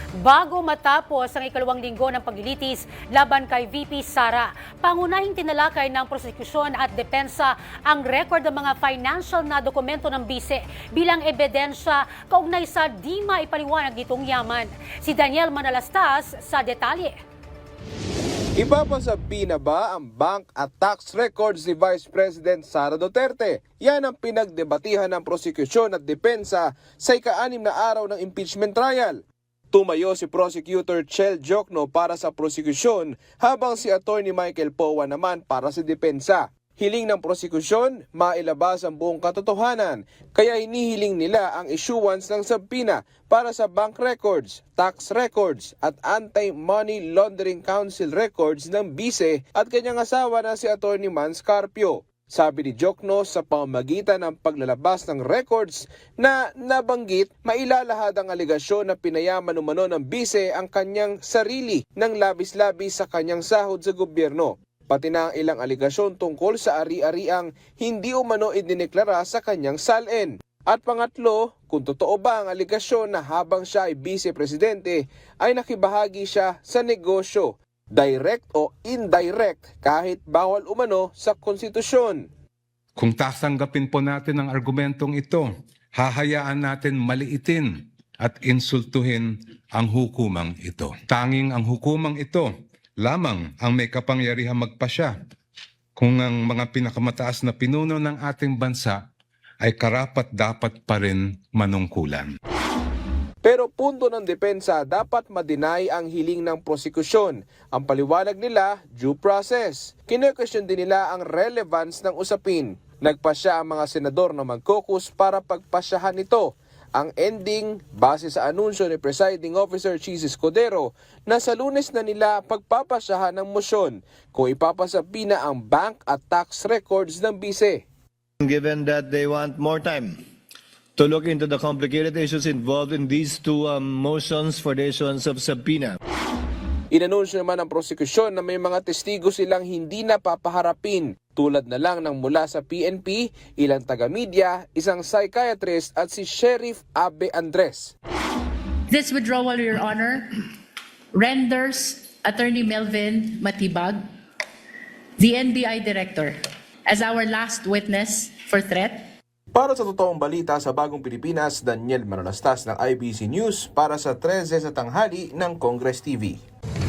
Bago matapos ang ikalawang linggo ng paglilitis laban kay VP Sara, pangunahing tinalakay ng prosekusyon at depensa ang record ng mga financial na dokumento ng bise bilang ebidensya kaugnay sa di maipaliwanag nitong yaman. Si Daniel Manalastas sa detalye. Ipapasabi na ba ang bank at tax records ni Vice President Sara Duterte? Yan ang pinagdebatihan ng prosekusyon at depensa sa ika-6 na araw ng impeachment trial. Tumayo si Prosecutor Chel Jokno para sa prosekusyon habang si Attorney Michael Powa naman para sa depensa. Hiling ng prosekusyon, mailabas ang buong katotohanan, kaya hinihiling nila ang issuance ng subpoena para sa bank records, tax records at Anti-Money Laundering Council records ng bise at kanyang asawa na si Attorney Mans Carpio. Sabi ni Jokno sa pamamagitan ng paglalabas ng records na nabanggit, mailalahad ang aligasyon na pinayaman umano ng bise ang kanyang sarili ng labis-labis sa kanyang sahod sa gobyerno. Pati na ang ilang aligasyon tungkol sa ari-ariang hindi umano idineklara sa kanyang salin. At pangatlo, kung totoo ba ang aligasyon na habang siya ay vice-presidente ay nakibahagi siya sa negosyo, direct o indirect kahit bawal umano sa konstitusyon. Kung tatanggapin po natin ang argumentong ito, hahayaan natin maliitin at insultuhin ang hukumang ito. Tanging ang hukumang ito lamang ang may kapangyarihang magpasya kung ang mga pinakamataas na pinuno ng ating bansa ay karapat-dapat pa rin manungkulan. Pero punto ng depensa, dapat ma-deny ang hiling ng prosekusyon. Ang paliwanag nila, due process. Kine-question din nila ang relevance ng usapin. Nagpasya ang mga senador na mag-caucus para pagpasyahan ito. Ang ending, base sa anunsyo ni Presiding Officer Chis Escudero, na sa Lunes na nila pagpapasyahan ng motion kung ipapasabi na ang bank at tax records ng bise. Given that they want more time to look into the complicated issues involved in these two motions for the issuance of subpoena. Inanunsyo naman ng prosekusyon na may mga testigo silang hindi napapaharapin tulad na lang ng mula sa PNP, ilang taga-media, isang psychiatrist at si Sheriff Abe Andres. This withdrawal, Your Honor, renders Attorney Melvin Matibag, the NBI Director, as our last witness for threat. Para sa totoong balita sa Bagong Pilipinas, Daniel Manalastas ng IBC News para sa 13 sa tanghali ng Congress TV.